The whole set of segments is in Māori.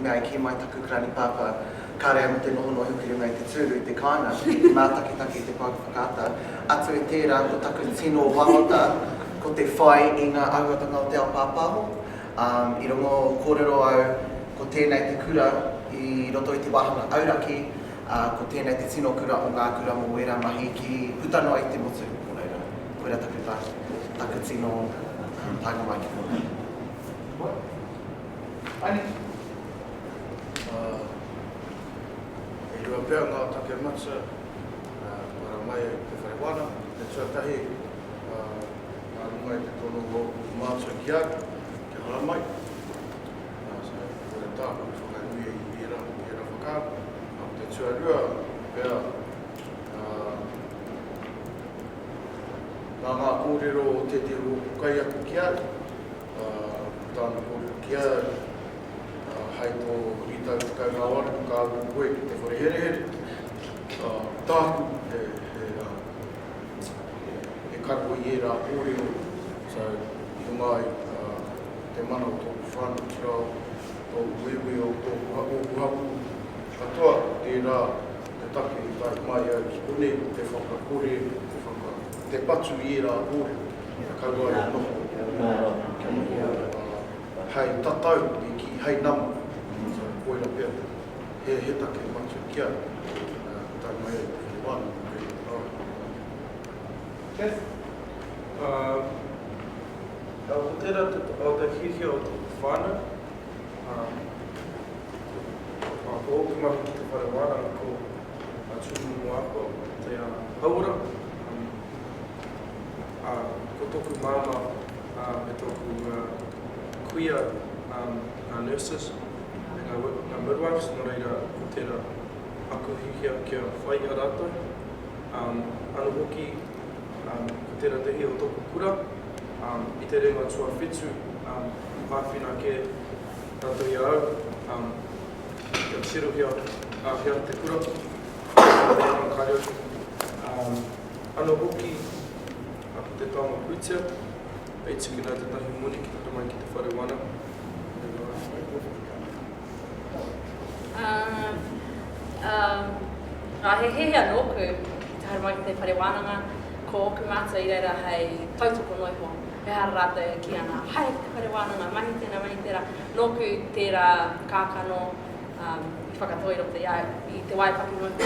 mea ki mai taku krani pāpā, kāre mo te nohono huki runga I te tūru I te kāna, mātakitaki te whakata, atu e tērā ko taku tino wāota, ko te whai I ngā auatanga o te ao pāpāho, I rongo kōrero au, ko tēnei te kura I roto I te wahanga auraki, ko tēnei te tino kura o ngā kura mo wera mahi ki putano I te motu, ko reira. Koera taku tā, taku tino tānga mai ki kōrero. Aini? E rua pēr ngā take matsa, para mai te whaiwana, te tuatahi, ngā runga I te tono o mātua ki ake, ke hara mai. Koera tā, whakanui I rā whakaaro. Te tuarua, pēr, ngā kōrero o te te rukai aku ki ake, tāna kōrero ki ake, hai tō rītau tukau ngā wara, kā koe ki te whare here here. Tāku e kako I rā kōrero, so I mai te mana o tōku whānau tirao, tōku iwi o tōku hapu. Kātoa, tērā te take I tai mai au ki une, te whakakore, te patu I rā kōrero, kaua I noho. Hei tatau I ki hei nama. Koera pēr, he take matu kia, tai mai e wāna. Chaz, ko tērā o te hihia o tōku whānau, ko oku mahi ki te whare wāna ko tūmu mua ko te haura, ko tōku māma me tōku kuia ngā nurses, ngā midwives, nō reira ko tērā aku hihia kia whai a rātou. Anu hoki ko tērā tehi o tōku kura, I te renga tua whetū, pāwhina ke rātou I au, kia tiro hea te kura, tērā kāreo. Anu hoki ko te Tama-te-rerewa Koopu, e tikina te tahi moni ki te mai ki te whare wana. Ngā he hehea nōku, te haere mai ki te whare wānanga, ko oku mātua I reira hei tautoko noiho. He hara rātou ki ana, hai te whare wānanga, mahi tēnā, nōku tērā kākano I whakatoi roto I te waipaki noiho.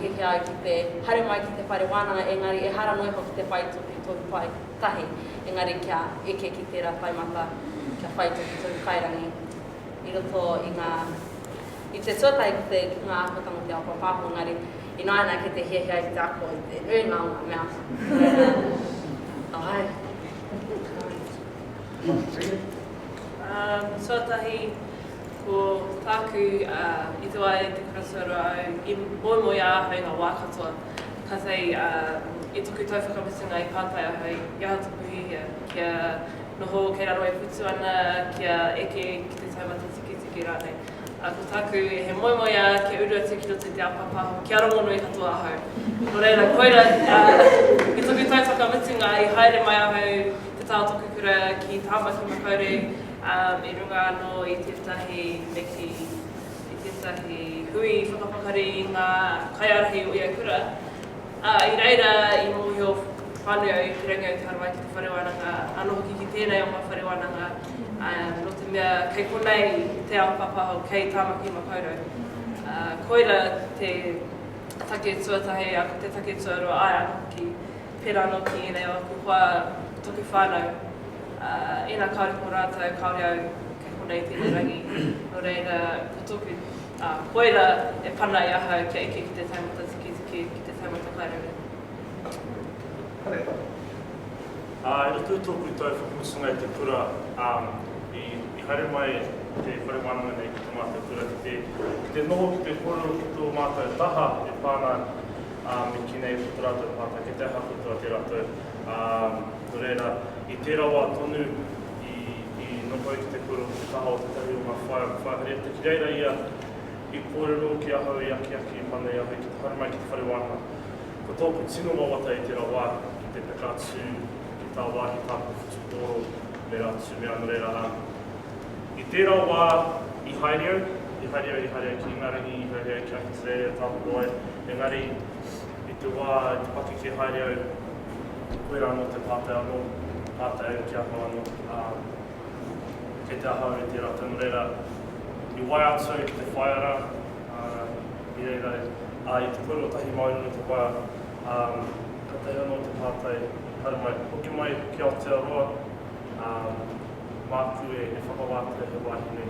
Hehea ki te haere mai ki te whare wānanga, engari e hara noiho ki te whai tōku pai tahi, engari kia eke ki tērā taimata, kia whai tōku kairangi. I roto I te tuatai ki te ngā akotanga te ao pāpāho, engari I noana ki te hehea I te ako I te nui ngā ngā mea. Ai. Tuatahi, ko tāku I te wai te kurasura au, I moimoi āhau ngā wā katoa. Kātei I tuku tau whakamitinga I pātai ahau, I aha tuku hihia, kia noho kei raro e putu ana, kia eke ki te taimata tiki rānei. Ko tāku he moimoi kia uru atu ki roto te ao pāpāho, kia rongono I katoa ahau. Nō reira, koira, I tuku tau whakamitinga I haere mai ahau te tāo tuku kura ki Tama ki makaure, I runga anō I tētahi neki, I tētahi hui whakapakari ngā kaiarahi o ia kura. I reira, I mōhio whānau I rangi au te haramai ki te wharewananga, anō hoki ki tēnei o ngā wharewananga, no te mea kei konei te ao pāpāho kei Tama ki makaure. Koira te take tuatahi, ako te take tuarua ai anō ki pera anō ki enei o aku hoa toku whānau. Ina kaore ko rātou, kaore au kei konei tēnei rangi. No reira, ko toku koira e pana I ahau kia eke ki te taimata tiki ki te taimata kairere. I roto tōku tau whakamusunga I te kura, I haere mai te wharewananga nei ki te mātou kura ki te noho ki te kōrero ki tō mātou taha e pāna me ki nei ki tō rātou pātai, ke te aha kutua te rātou. Nō reira, I tērā wā tonu I noho ki te kōrero ki te taha o te tahi o ngā whaihareata ki reira ia I kōrero ki ahau I aki I pana I ahau ki te haere mai ki te wharewananga. Ko tōku tino wawata I tērā wā ki te takatsu, ki tā wā ki tāku whutupōro, me rātu me anu reira. I tērā wā I haereo ki Ingarangi, I haereo ki Ahitere, Tāpuroi, engari i te wā, i te paki ki haereo, koe rā no te pātai anō, pātai au ki aho anō, kei te ahau e te rātou reira, i waiata ki te whaiara, i reira, i te purotahi mauru no te whaia, ka te anō te pātai, haere mai, hoki mai ki Aotearoa, mātu e whakawātere he wāhine,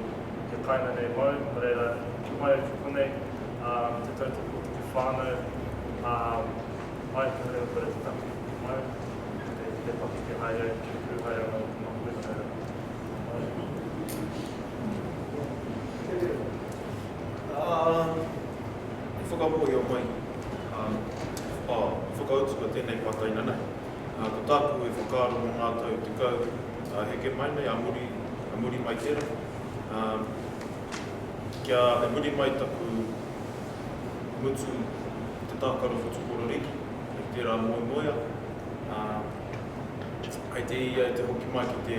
he kaina nei mau, reira, ki mai au ki konei, te tautoko ki whānau, mai ka reira kore te taki mau, te paki ki haere, ki kūhaere anō, ki mahu e haere. I whakamohi o mai, whakautua tēnei pātainana. Ko tāku e whakaaro mō rātou te kau, heke mai nei, a muri mai tērā. Kia e muri mai taku mutu te tākaro whutuporo riki, e tērā moia. Ai te ia e te hoki mai ki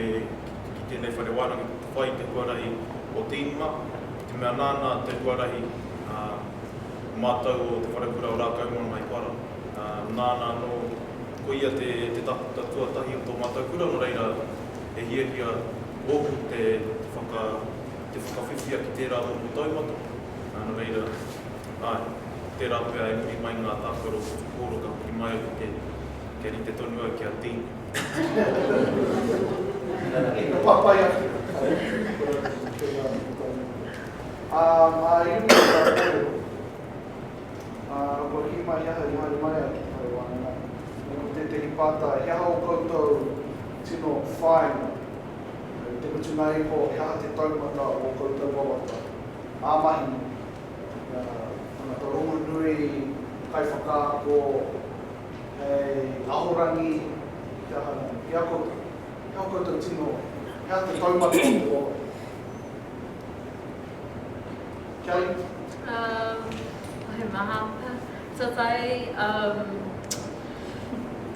tēnei whare wārangi, te whai te huarahi o tīma, te mea nāna te huarahi mātau o te wharekura o rākau mona mai para. Nāna no koia te tuatahi o tō mātau kura, no reira e hiahia oku te whakawhiwhia ki tērā o taumata. No reira, tērā pia e muri mai ngā tākaro kōro ka piki mai o ke ri te tonua ki a tīma. Papai atu. Iwi ka kōrero. Ko ki mai aha i haere mai a ki haere wānanga. Te te pāta, he aha o koutou tino whainga. Te mutu nei ko he aha te taumata o koutou wawata. Āmahi, rongo nui, kai whakaako, ahorangi, te aha, he aha koutou tino, he aha te taumata o wawata. Kelly? He maha. So tai,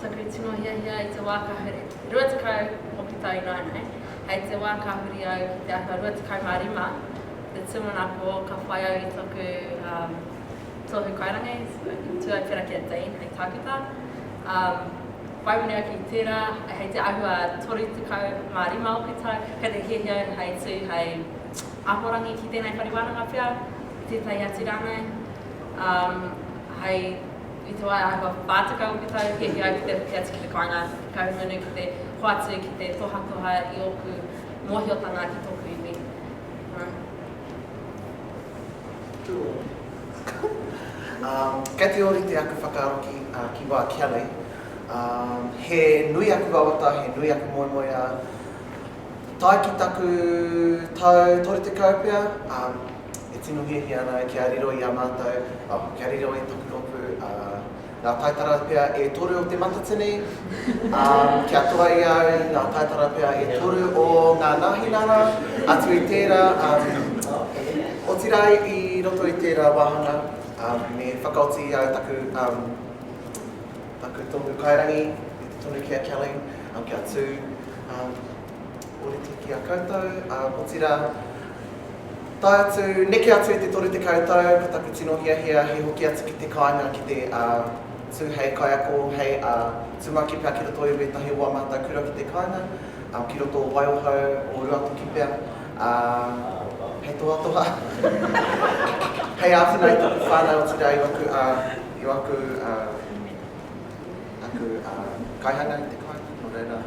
taku tino hia i te wākahuri. Rua tekau hoki tai nai, hei te wākahuri au ki te aha rua tekau marima. Te tumanako ka whai au i toku tohu kairangi, tua pera ki a Dean, hei tākuta. Whaiwhine au ki tērā, hei te ahua toru tekau marima o ki tau. Kei te hia hei tu hei ahorangi ki tēnei whariwānanga pia, tētai atu rānei. Hei, i te wai ahua whātakau ki tau, hei au ki te atu ki te koanga, kaumunu ki te hoatu ki te tohatoha i oku mohiotanga ki toku iwi. Kei te ori te aku whakaaro ki wā Kelly. He nui aku wawata, he nui aku moemoea. Tai ki taku tau tori te kaupia, e tino hihi ana kia riro i a mātou, kia riro i toku ropu, ngā taitara pia e toru o te matatini, kia toa i au ngā taitara pia e toru o ngā nāhinara, atu i tērā, o tirai i roto i tērā wāhanga, me whakaoti i au taku tonu kairangi, i te tonu kia Kelly, kia tū, oriti ki a koutou, o tira, tai atu, neke atu i te toru te koutou, ka taku tino hia, he hoki atu ki te kāinga ki te tū hei kaiako, hei tūmaki pia ki roto i wetahi ua mātou kura ki te kāinga, ki roto o waihohau, o ruatu ki pia, hei toa. Hei āwhenei toku whānau o tira i waku kaihanga i te kāinga, no reira,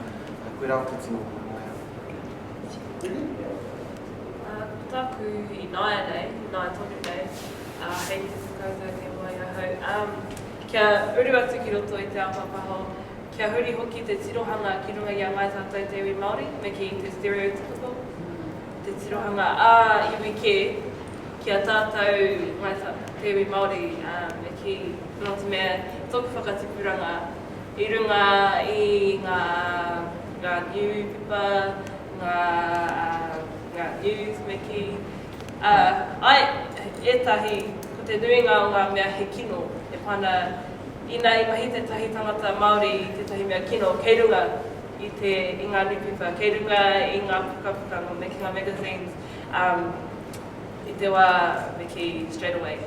koe rau te tino. Taku i nāia nei, nāia tonu nei, hei te whakauta ke mai ahau. Kia uru atu ki roto i te pāpāho, kia huri hoki te tirohanga ki runga i a mai tātou te iwi Māori, me ki te stereotypical, te tirohanga ā-iwi kia tātou mai te iwi Māori, me ki no te mea toku whakatipuranga i runga i ngā new pipa, ngā news me ki. Ai, etahi, ko te nuinga o ngā mea he kino, e pana ina i mahi te tahi tangata Māori i te tahi mea kino, kei runga i ngā newspaper, kei runga i ngā pukapuka me ki ngā magazines. te wā me ki straight away.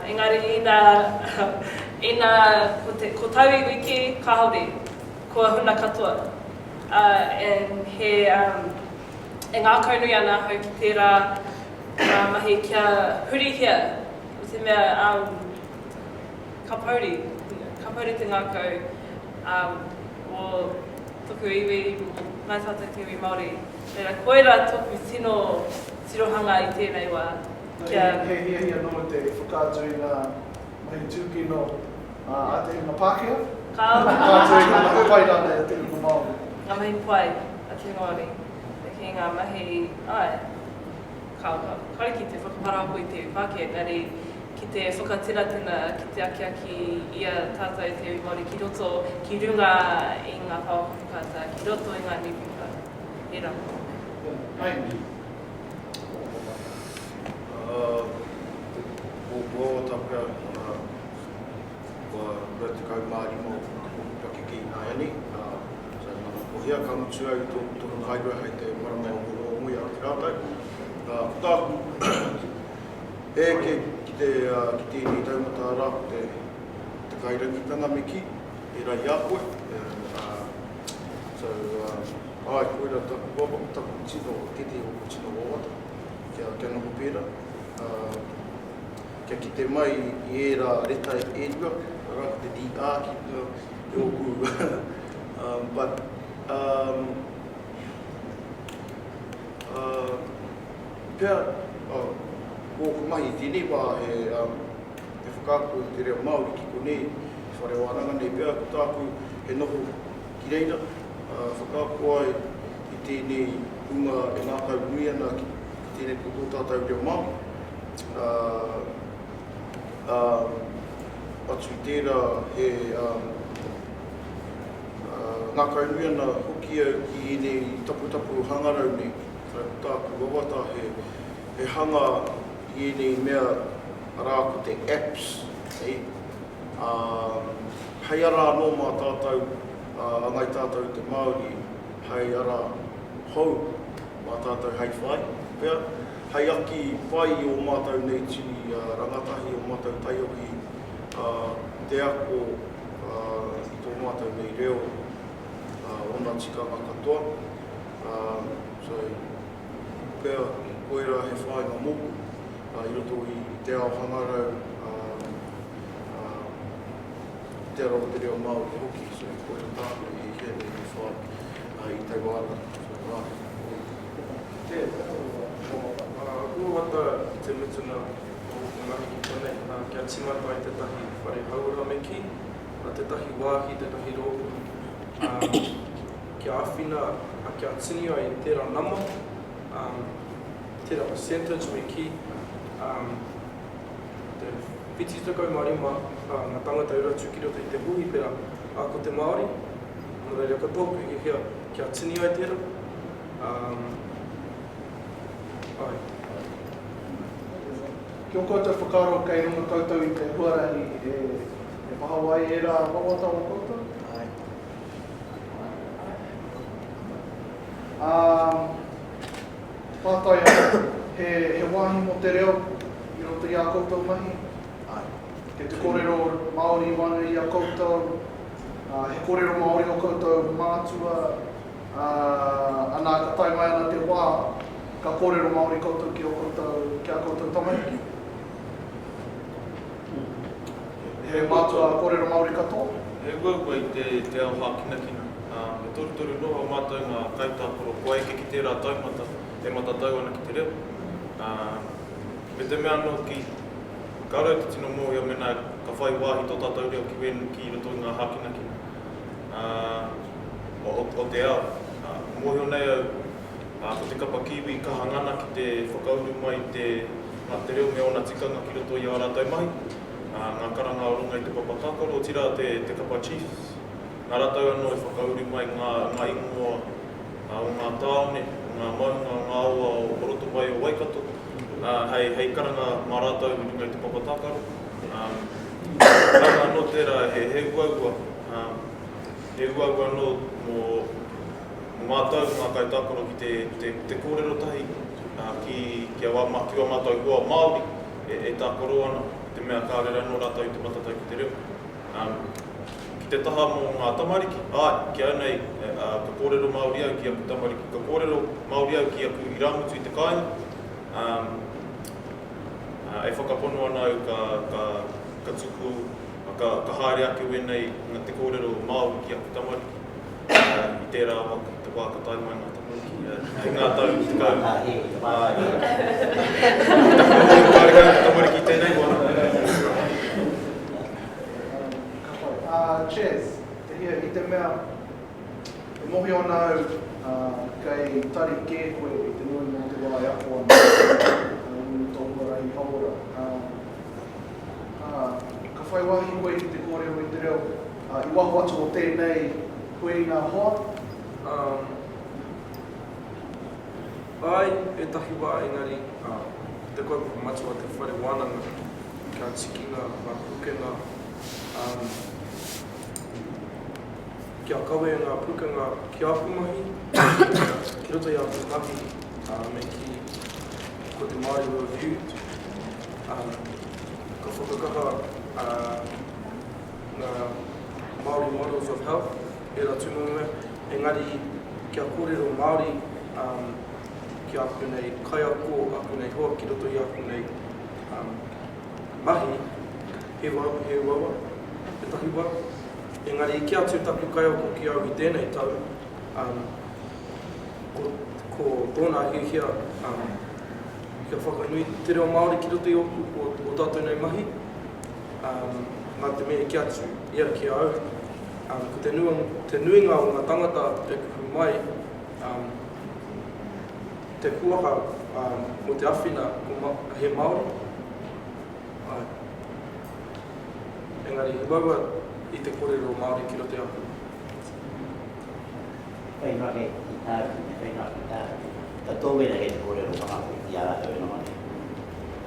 Engari, ko tau iwi ki kāhui, kua huna katoa. And he ngā kaunui ana hau ki tērā mahi kia huri hia, o te mea kapauri te ngākau o toku iwi, mai tātou te iwi Māori. Reira, koera toku tino tirohanga i tēnei wā. He hia no te whakātui ngā mahi tūkino a te ngā Pākehā. Whakātui ngā mahi pairana e te ngā Māori. Ngā mahi pai a te Māori. Ki ngā mahi, kare ki te whakaparako i te Pākehā, ngari ki te whakatiratuna, ki te akiaki ia tātou te iwi Māori ki roto, ki runga i ngā whakata, ki roto i ngā nipuka. Reira. Aini. Ko taka kua rātou Māori mō paki ki ngā iani. Ko hia ka mutu au tōku haidua hei te marama o mui a ki rātou. Tāku, ki tēnei taumata rā, te kairangitanga me ki, e rai a koe. Koera taku tino, tete o tino o wata, kia noho pēra. Kia ki te mai I era reta e rua, rā te DA ki te oku. But, pēr, kōku mahi tēnei wā he whakāko te reo Māori ki konei, whare wānanga nei pēr, ko tāku he noho ki reira, whakāko ai I tēnei unga e ngā kau nui ana ki tēnei kō tātou reo Māori. Atu I tērā he ngā kau nui ana hoki au ki nei tapu hangarau nei, whare tāku wawata he hanga I nei mea rā ko te apps, hei ara no mā tātou, angai tātou te Māori, hei ara hou mā tātou hei whai. Pea, hei aki whai o mātou nei tini rangatahi o mātou taiohi, te ako I tō mātou nei reo, ona tikanga katoa. Pea, koera he whai ngā moku, I roto I te ao hangarau, te aro te reo Māori hoki, koera tāku I hea nei whai I te wāra. Kua wata te mutuna o mahi ki konei, kia timata I te tahi whare haura me ki, te tahi wāhi, te tahi rōpuru. Kia awhina, kia tini ai tērā nama, tērā percentage me ki, te whiti takau marima, ngā tangata ura tūkiro I te hui pera, a ko te Māori, nō reira ka tōku I hea, kia tini ai tērā. Kia koutou whakaaro kei runga koutou I te huarahi e pahawai e rā wawata o koutou. Pātai he wāhi mo te reo I roto I a koutou mahi. Ke te kōrero Māori wana I a koutou. He kōrero Māori o koutou mātua. Anā ka tai mai ana te wā, ka kōrero Māori koutou ki a koutou tamaiki. He mātua kōrero Māori katoa. He ua te ao hākinakina. Me toru noa o mātou ngā kautaporo koe ki tērā taumata, te matatau ana ki te reo. Me te mea no ki karau te tino mō ia mena ka whai wāhi tō tātou reo ki roto ngā hākinakina. O te ao, mōhio nei au, ko te kapa kiwi ka hangana ki te whakauru mai te reo me ona tikanga ki roto I a rātou mahi. Ngā karanga o runga I te pāpāho, tira te kapa chiefs. Ngā rātou anō e whakauri mai ngā ingoa o ngā tāone, ngā maunga, ngā aua o roto mai o waikato. Hei karanga mā rātou I runga I te pāpāho. Karanga anō tērā he uaua. He uaua anō mō mātou ngā kaitākoro ki te kōrero tahi. ki wa mātou hua Māori e tā koro ana, te mea kārera no rātou i te matatai ki te reo. Ki te taha mō ngā tamariki, kia nei ka kōrero Māori au ki aku tamariki, ka kōrero Māori au ki aku i rāmutu i te kāinga. E whakapono ana au ka tuku, ka haere ake wenei ngā te kōrero Māori ki aku tamariki. I tērā waka, te whakatai mai ngā tamariki, ngā tau i te kau. Tamariki tēnei wana. Chaz, te hia i te mea, e mohi ona au kei tari kē koe i te nui mō te wai ako ana, tōku rai haora. Ka whaiwahi koe ki te kōrero i te reo, i waho atu o tēnei koe i ngā hoa? Ai, e tahi wā engari, te koe matua te whare wānanga, ka tikinga, ka pukenga, kia kawe ngā pukenga ki āpumahi, ki roto i āpumahi, me ki ko te Māori Review, ka whakakaha ngā Māori Models of Health, e rā tūmunga, engari kia kōrero Māori, ki aku nei kaiako, aku nei hoa, ki roto i aku nei mahi, he wawa, e tahi wā. Engari, ki atu taku kaiako ki au i tēnei tau, ko tōna hiuhia, kia whakanui te reo Māori ki roto i o tātou nei mahi, ngā te mea ki atu, ia ki au. Ko te nuinga o ngā tangata e kuhu mai, te kuaha mo te awhina he Māori. Engari, he waua i te kōrero Māori ki roto aku. Whainake i tāru, whainake i tāru. Ka tōwena he te kōrero whakaaro i a rātou e nomane.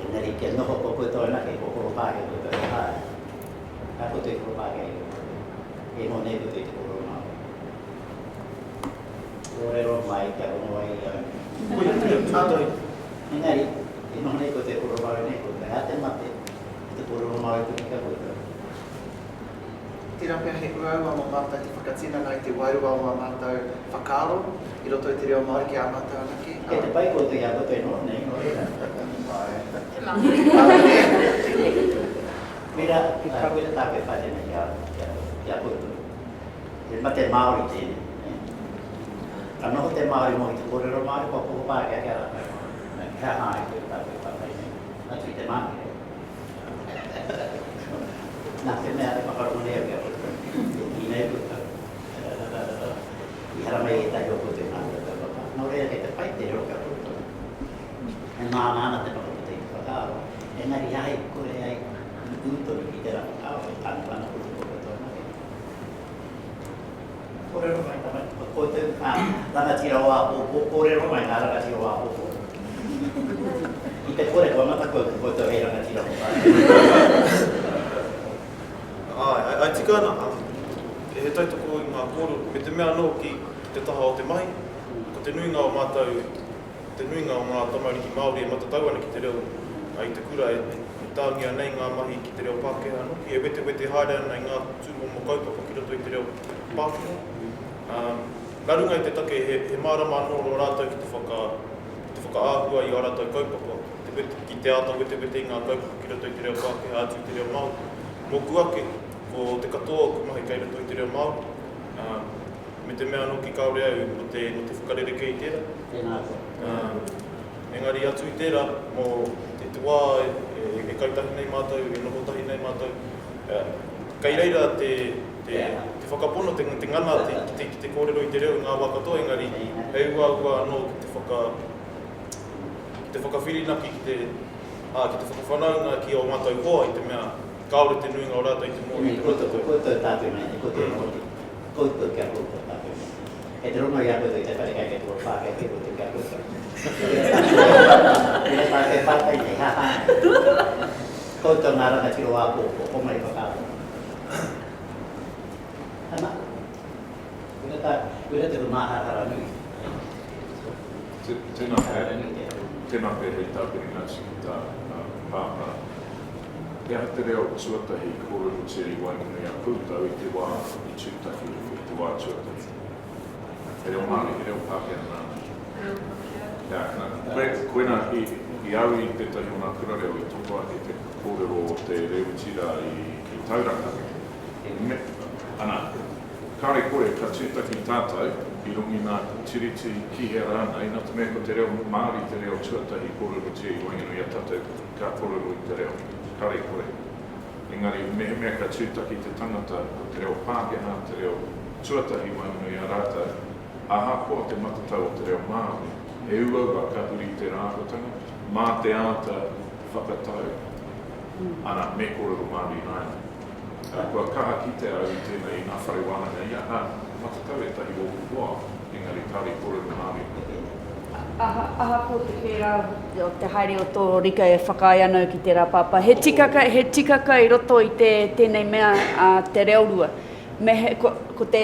Engari, kia noho ko koe tōna ke kōkoro pāke koe koe pāke. Ka koe tōi kōkoro pāke e mo nei koe tōi te kōrero Māori. Kōrero mai kia ono ai engari, e no nei koe te kōrero Māori nei koe koe ate mate te kōrero Māori koe kia koe koe. Tira pia he uaua mō mātou te whakatina ngai te wairua o mātou whakaaro i roto i te reo Māori ki a mātou anake. E te pai koto i a koto e no, nei, no reira. Te mahi. Mira, ki kawera tāpe whātena ki a koto. E mate Māori tēne. Ka noho te Māori mo i te kōrero Māori, kōpoko pāke a kia rātou. Kia hāi koe tāpe whātena. Atu i te mahi. Nā te mea te whakarongo nea kia koto. I nei koto. I hara mai e tai o koto i nāta. Nō rea kei te pai te reo kia koto. E nāna te whakakoto i whakaaro. Engari ai koe ai utoru ki te whakaaro. E tāna whana koto koto nake. Kōrero mai tamai. Koto Rangatahi Koopu. Kōrero mai ngā Rangatahi Koopu. I te kore kua mata koto hei Rangatahi Koopu. Ai tika ana, e he tautoko i ngā kōrero, me te mea no ki te taha o te mahi, ko te nuinga o mātou, te nuinga o ngā tamariki Māori e matatau ana ki te reo, i te kura e tāngia nei ngā mahi ki te reo Pākehā noki, e wete haere ana i ngā tūmomo kaupapa ki roto i te reo Pākehā. Nā runga i te take he mārama anō o rātou ki te whakaāhua i a rātou kaupapa, ki te ātau wete i ngā kaupapa ki roto i te reo Pākehā atu i te reo Māori. Mō kuake, ko te katoa ku mahi kei roto i te reo Māori. Me te mea no ki kaore au no te whakarereke i tērā. Tēnā koe. Engari atu i tērā, mō te wā e kaitahi nei mātou, e nohotahi nei mātou. Kei reira te whakapono, te ngana ki te kōrero i te reo ngā wā katoa, engari hei ua anō ki te whakawhirinaki, ki te whakawhanaunga ki o mātou hoa i te mea kaore te nuinga o rātou i te mōi. Koto tātou mai, koto e mōti. Koto kia koto tātou mai. E te rono i a koto i te whare kai ke tō whāke ke koto kia koto. E te whākai nei, ha ha. Koto ngā Rangatahi Koopu, o mai whakaaro. Hana? Kura te rumahara nui. Tēnā pēr. tēnā pēr hei tāpiri ngāti ki tā pāpā. Ia te reo tuatahi kōrero te waimanui a kūtau I te wā I tūtahi I te wā tuatahi. Te reo Māori, he reo Pākehā nāna. Koena I awi I tētahi o nā kurareo I toko ake te kōrero o te reutira I tauranga. Ana, kāre kore ka tūtahi tātou I rungi nā tiriti kihea rāna I nā te mea ko te reo Māori te reo tuatahi kōrero te waimanui a tātou ka kōrero I te reo. Kāre kore. Engari, mea ka tūtaki te tangata o te reo Pākehā, te reo tuatahi waimanui a rātou. Ahakoa te matatau o te reo Māori. E uaua ka huri te rākotanga, mā te āta whakatau. Ana, me kōrero Māori nāia. Kua kaha ki te au I tēnei nā whare wānanga, ia, matatau e tahi o kua. Engari, kāre kōrero Māori. Aha ko te whera o te haere o tō rika e whakaai anau ki te rā pāpā. He tikaka I roto I tēnei mea te reo rua. Ko te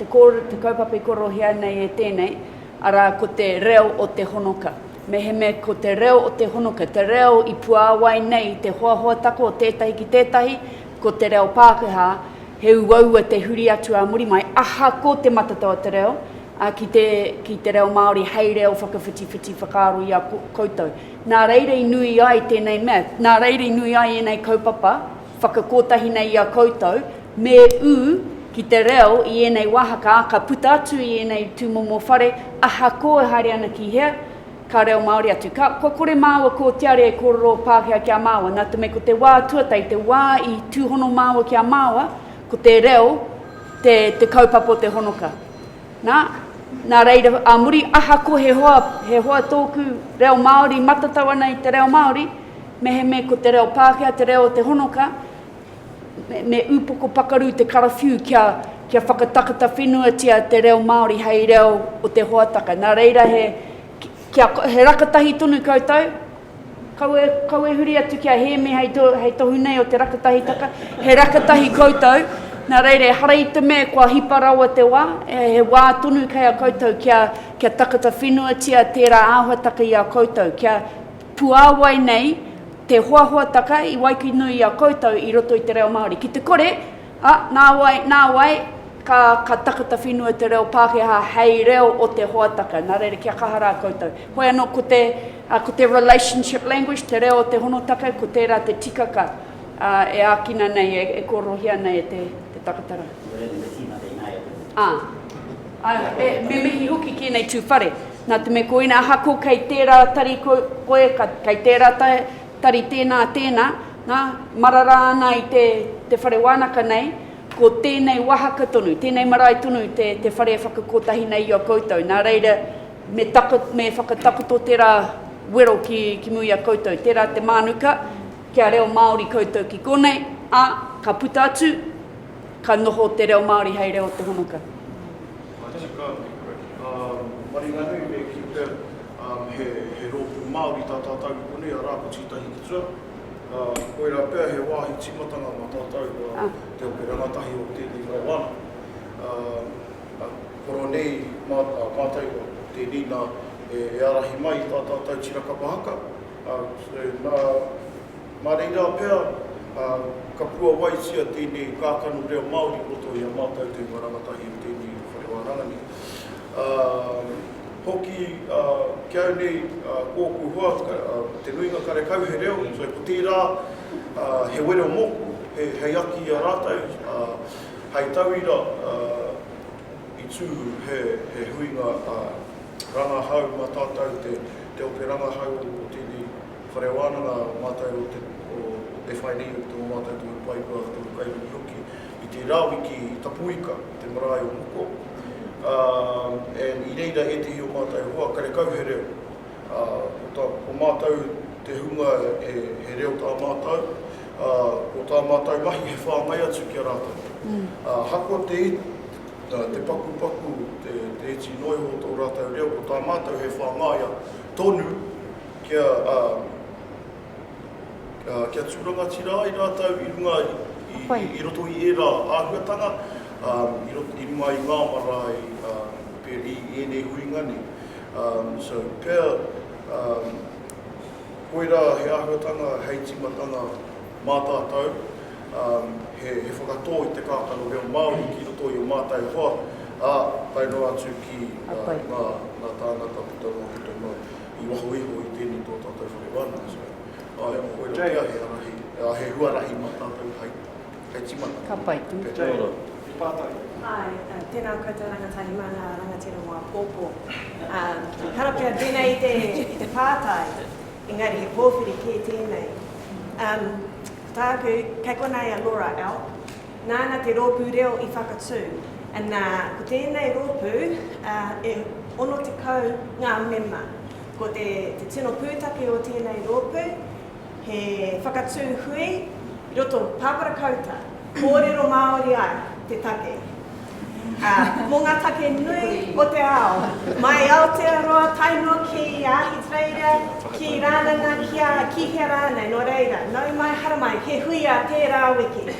kaupapa I korohia nei e tēnei, ara ko te reo o te honoka. Me ko te reo o te honoka, te reo I puāwai nei, te hoa tako o tētahi ki tētahi, ko te reo Pākehā, he uaua te huri atu a muri mai, aha ko te matatau te reo, ki te reo Māori, hei reo whakawhiti whakaaro I a koutou. Nā reira I nui ai tēnei mea, nā reira I nui ai nei kaupapa, whakakotahi nei I a koutou, me ki te reo I nei wahaka, ka puta atu I nei tūmomo whare, aha ko e haere ana ki hea, ka reo Māori atu. Ko kore māua ko tiare e kōrero Pākehā kia māua, nā te me ko te wā tuatai, te wā I tūhono māua kia māua, ko te reo, te kaupapa o te honoka. Nā reira, a muri aha ko he hoa tōku reo Māori, matatau ana I te reo Māori, me ko te reo Pākehā, te reo te honoka, me upoko pakaru te karawhiu kia whakatakata whenua tia te reo Māori hei reo o te hoataka. Nā reira he rakatahi tonu koutou, kau e huri atu kia he me hei tohu nei o te rakatahi taka, he rakatahi koutou, nā reira e hara I te mea kua hiparawa te wā, he wā tonu kei a koutou kia takata whenua tia tērā āhuataka I a koutou, kia puāwai nei te hoahoataka I waiki nui I a koutou I roto I te reo Māori. Ki te kore, nā wai, ka takata whenua te reo Pākehā hei reo o te hoataka, nā reira kia kahara a koutou. Hoi anō ko te relationship language, te reo o te honotaka, ko tērā te tikaka e ākina nei, e korohia nei e te takatara. Me mihi hoki ki nei tūwhare. Nā te me koina hako kei tērā tari koe, kei tērā tari tēnā, marara ana I te whare wānaka nei, ko tēnei wahaka tonu, tēnei marae tonu te whare whakakotahi nei I a koutou. Nā reira, me whakatakoto tērā wero ki mui a koutou, tērā te mānuka, kia reo Māori koutou ki konei, ka puta atu, ka noho te reo Māori hei reo te honoka. Maringa nui me ki te he rōpu Māori tā tātou ki konei a rāko tītahi ki tua. Koira pēr he wāhi timatanga mā tātou te ope rangatahi o tēnei ngā wana. Koro nei mātai o tēnei nā e arahi mai tā tātou tiraka pahaka. Mā reira pēr, ka pua wai tia tēnei kākanu reo Māori roto I a mātou te Ngā Rangatahi o tēnei wharewānangani. Hoki kia nei kōku hoa, te nuinga kare kau he reo, so ko tērā he wero moku, he aki a rātou, hei tauira I tū he huinga rangahau mā tātou, te ope rangahau o tēnei wharewānanga mātou o te whainei o tō mātou tō paipua tō kairuni hoki I te rāwiki I tapuika, te marae o moko. I reira e te hi o mātou hoa, kare kau he reo. O mātou te hunga he reo tā mātou, o tā mātou mahi he whāngai atu ki a rātou. Hako te paku, te eti noiho tō rātou reo, o tā mātou he whāngai tonu kia tūranga tira I rātou I runga I roto I era āhuatanga, I runga I ngā marae pēr I enei huinga ni. So pēr koera he ahuatanga, hei timatanga mātātou, he whakatō i te kākano reo Māori ki roto i o Mātai-Hoa, pai no atu ki ngā tāngata puta no puta no i waho iho i tēnei tō tātou wharewana. Koera pia he huarahi mātātou hei timata. Ka pai, tu. Pātai. Ai, tēnā koutou rangatahi mana Rangatahi-rerewa Koopu. Harapea tēnei i te pātai, engari he pōwhiri ki tēnei. Tāku, kei konei a Laura Elk, nāna te rōpū reo i whakatū. Ko tēnei rōpū, e ono te kau ngā mema. Ko te tino pūtake o tēnei rōpū, he whakatū hui, i roto pāpara kauta, kōrero Māori ai, te take. Mō ngā take nui o te ao, mai Aotearoa, tainoa ki ā-iwi, ki rānanga, ki he rānei, no reira, nau mai haramai, he hui a tērā wiki. Ki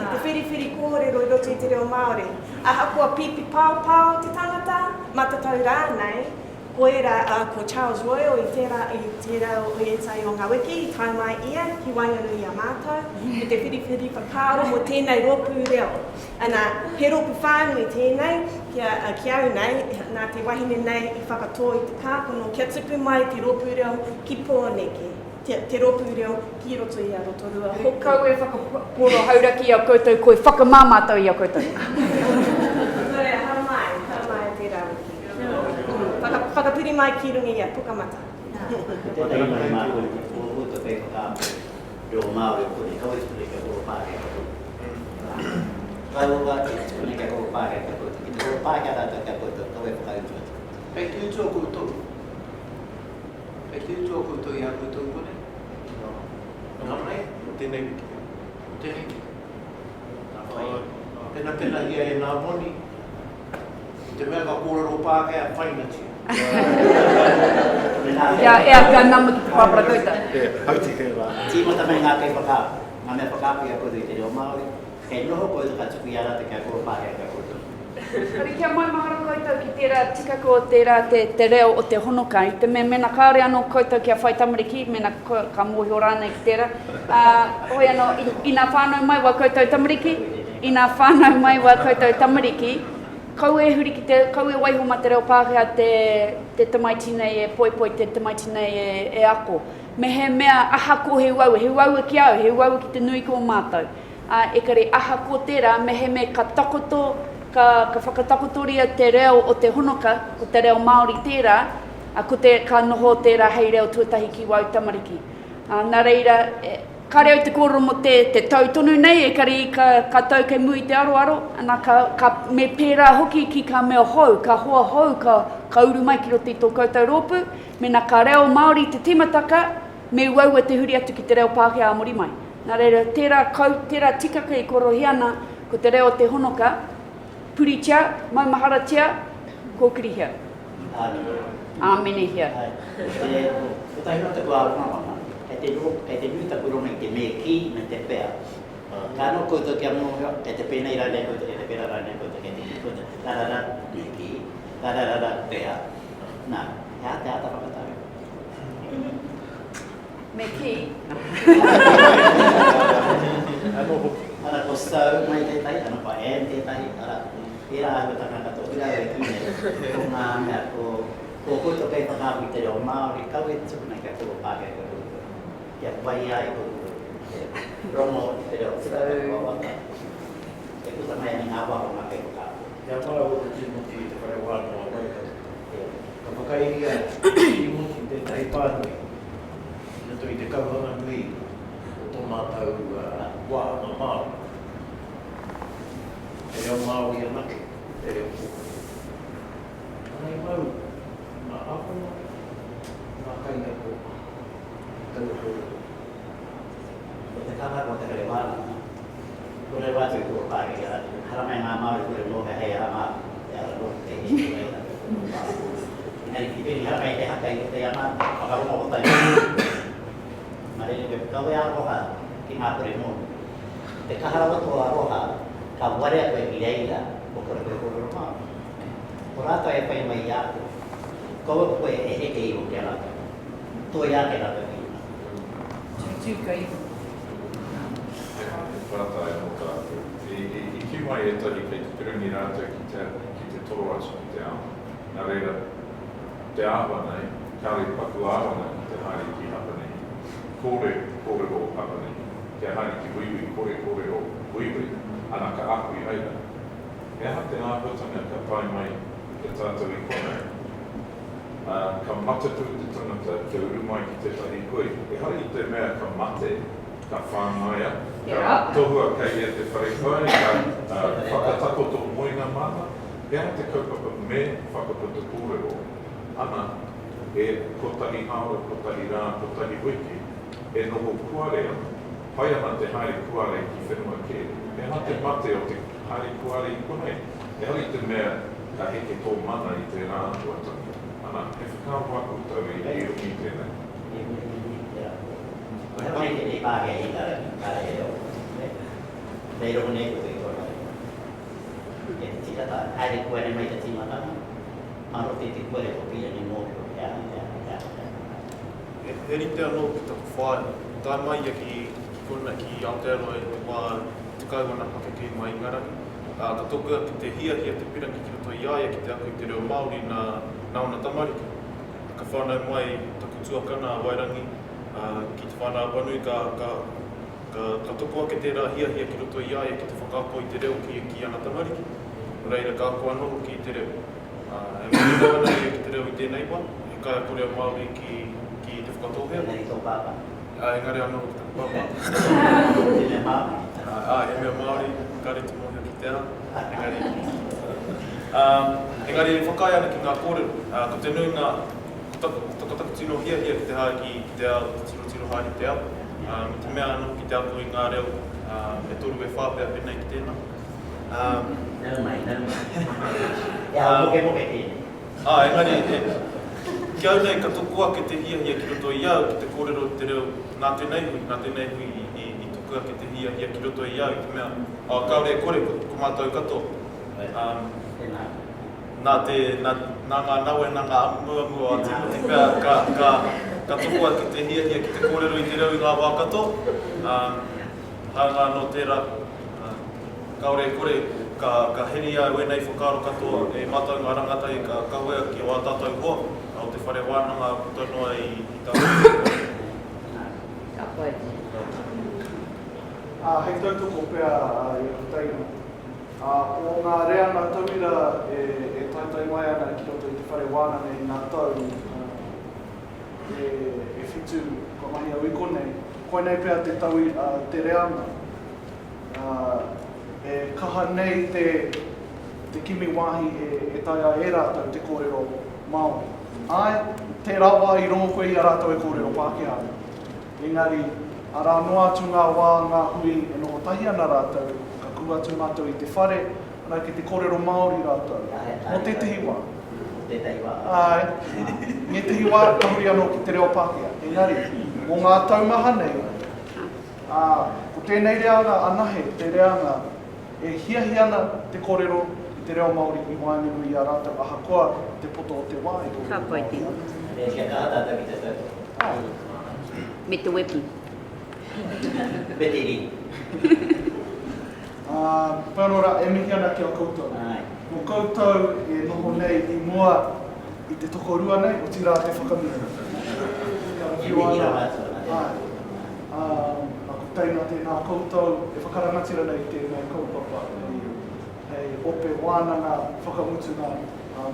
te whiriwhiri kōrero i roto i te reo Māori. Ahakua pipi pāupāo te tangata, matatau rānei, ko Chaz Brown i tērā o etai o ngā wiki, i tai mai ia, ki wainganui a mātou, i te whiriwhiri whakaaro mo tēnei rōpū reo. He rōpū whānui tēnei, ki au nei, nā te wahine nei i whakatō i te kākono, kia tupu mai te rōpū reo ki pōneke, te rōpū reo ki roto i a rotorua. Ko kau e whakaporo hauraki a koutou, koe whakamāmātau i a koutou. Haramai tērā wiki. Whakapiri mai ki rungi ia, pukamata. Tētai mai mātou i te utu pei whakāpō, reo Māori o kone, kau e tukune kia koro pākea kakoto. Kau ua ki tukune kia koro pākea kakoto, ki te koro pākea rātou kakoto, kau e whakautua. Pei ki utu o koutou. Pei ki utu o koutou i a koutou kone? Nā mai? Tēnei wiki. Tēnei wiki. Pena ia e ngā moni. Te mea ka kōrero pākea whaingatia. Ia, e a ka nama ki te pāpara kouta. Hauti he rā. Tīma tamai ngā kei whakāpō, ngā mea whakāpō i a koutou i te reo Māori, kei noho koe tuka tuku i ara te kia koro pākea kia koutou. Kari kia mai mahara koutou ki tērā tikako o tērā te reo o te honokai. Te mena kāre anō koutou kia whai tamariki, mena ka mōhio rānei ki tērā. Hoi anō, ina whānau mai wa koutou tamariki, ina whānau mai wa koutou tamariki. Kau e huri ki kau e waiho ma te reo pākea te tamaitinei e poipoi, te tamaitinei e ako. Me he mea aha ko he wau e ki au, he wau ki te nui ko mātou. E kare aha ko tērā, me he me ka takoto, ka whakatakotoria te reo o te honoka, ko te reo Māori tērā, ka noho tērā hei reo tuatahi ki wau tamariki. Nā reira, ka reo te kōrero mo te tautonu nei, e kari ka tau kei mui te aroaro, ana ka me pērā hoki ki ka mea hou, ka hoa hou, ka uru mai ki roti tō koutou rōpū, mena ka reo Māori te timataka, me uaua te huri atu ki te reo Pākehā Mori mai. Nā reira, tērā tikaka i korohiana, ko te reo te honoka, puritia, maumaharatia, kōkirihia. Āmenehia. Ko tahi no te kua aronga, kei te nuita kurunga i te me ki me te pea. Ka no koutou kia mōhio, kei te pēnei rānei koutou, kei te pēnei rānei koutou, kei te koutou, rarara me ki, rarara pea. Nā, hea te ata whakatau. Me ki. Ara ko sau mai te tai, ana pa e te tai, ara ira ahu tangata tō ira e kine. Ko ngā mea, ko koutou kei whakāpu i te reo Māori, kau e tukuna kia koro Pākehā kia koutou. Kia wai ai koutou. Romo i te reo Tēpu wata. E kuta mai ani ngā waho ngā kei whakāpu. Kia whara o te timuti i te whare wānoa waiata. Ka whakairia i muti te tai pānui. Nato i te kauhanga nui o tō mātou wāhanga Māori. Te reo Māori anake, te reo kōku. Anai mau, ngā āwhana, ngā kainga ko tau kōrero. Ko te kākaro o te kare wānanga. Kore wātu i kō Pākehā, haramai ngā Māori kore nohe hei ama te ara nohe te hei reira. Inari ki pēni haramai te haka i te ama, whakarongo o tai. Marere pe kau e aroha ki ngā kore mōnu. Te kahara watu o aroha, ka ware koe i reira o kore kōrero Māori. Ko rātou e whai mai i ako, koe koe e heke i o te rātou. Toi a te rata ki. Tutu ka iho. Whātai anō tātou. I ki mai e tahi kei te pirungi rātou ki te toro atu ki te ao. Nā reira, te āwa nei, kāre paku āwa nei ki te haere ki hapa nei. Kōrero hapa nei. Te haere ki waiwi, kōrero waiwi, ana ka āhui reira. E aha te āhutanga ka pai mai e tātou i konei. Ka matatu te tangata te uru mai ki te tahi koe. E hari te mea ka mate, ka whāngaia, ka tohua kei e te wharekoe, ka whakatakoto moinga mana. E aha te kaupapa me whakaputa kōrero. Ana, e kotahi aura, kotahi rā, kotahi wiki, e noho kuarea. Pai ana te haere kuare ki whenua ke. E aha te mate o te haere kuare i konei. E hari te mea ka heke tō mana i te rā tuatanga. Ana, e whakaro aku tau i rungi tēnei. Hei te nei pāke i tāre e o. Nei rongo nei koe i kora. E te tirata, haere kuare mai te tīmatanga. Maro te kuare ko pia ni mōro. He rite anō ki taku whae. Tā mai ki kona ki Aotearoa e wā tukau ana pake ki mai ingarani. Ka toku ki te hia te pirangi ki roto i aia ki te aku i te reo Māori nā ona tamariki. Ka whānau mai taku tuakana a Wairangi ki te whānau wanui ka toko ake tērā hia ki roto i aia ki te whakaako i te reo ki ana tamariki. Reira ka ako anoho ki te reo. E mwina ana hia ki te reo i tēnei wā. E kai a korea Māori ki te whakatohea. Engari tō pāpā. Engari anoho ki taku pāpā. Te mea Māori. He mea Māori, kare te mohia ki te aha. Engari whakai ana ki ngā kōrero. Ko te nui ngā takataku tino hia ki te hae ki te ao, tino hae ki te ao. Me te mea anō ki te ako i ngā reo e toru e whāpea penei ki tēnā. Nau mai. E ao moke tēnei. Engari, ki au nei ka toku ake te hia ki roto i au ki te kōrero te reo nā tēnei hui i toku ake te hia ki roto i au i te mea. Kaore e kore ko mātou katoa. Nā ngā naue, nā ngā mua ati muti pēr ka toku ake te hia ki te kōrero i te reo i ngā wā katoa. Hanga no tērā, kaore e kore ka heri au e nei whakaaro katoa e mātou ngā rangatahi ka kahui ki o tātou hoa. O te whare wānanga putonoa i tātou. Ka pai. Hei tautoko pēr i Rangatahi. O ngā reanga tauira e taitai mai ana ki roto i te whare wānanga i ngā tau e whitu ko mahi au i konei. Koe nei pēr te tau te reanga. E kaha nei te kimi wāhi e taia e rātou te kōrero Māori. Te rawa i rongo koe i a rātou e kōrero Pākehā. Engari, a rā noa atu ngā wā, ngā hui e noho tahi ana rātou, ka kua atu mātou i te whare, ana ki te kōrero Māori rātou. Mo te tehi wā. Te tehi wā. Nge tehi wā kahuri anō ki te reo Pākehā. Engari, mo ngā taumaha nei, ko tēnei reanga anahe, te reanga, e hiahi ana te kōrero te reo Māori i waimenu i a rātou ahakoa te poto o te wā. Ka pai tēnā. E kia tātata ki te tau. Me te wepi. Me te ri. Pānora, e mihi ana ki o koutou. Mo koutou e noho nei i mua i te tokorua nei, o tira te whakamihi. E mihi rawa atu. Ako teina tēnā koutou e whakarangatira nei tēnei kaupapa. Hei ope wānanga whakamutunga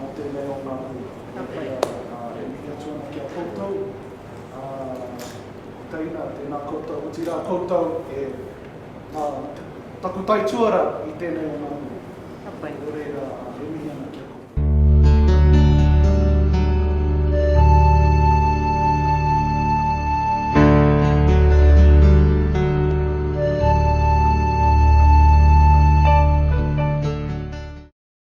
mo tēnei o ngā hui. E mihi atu ana ki a koutou. Teina, tēnā koutou, o tira koutou e taku tai tuara i tēnei o ngā hui. Ka pai. Reira,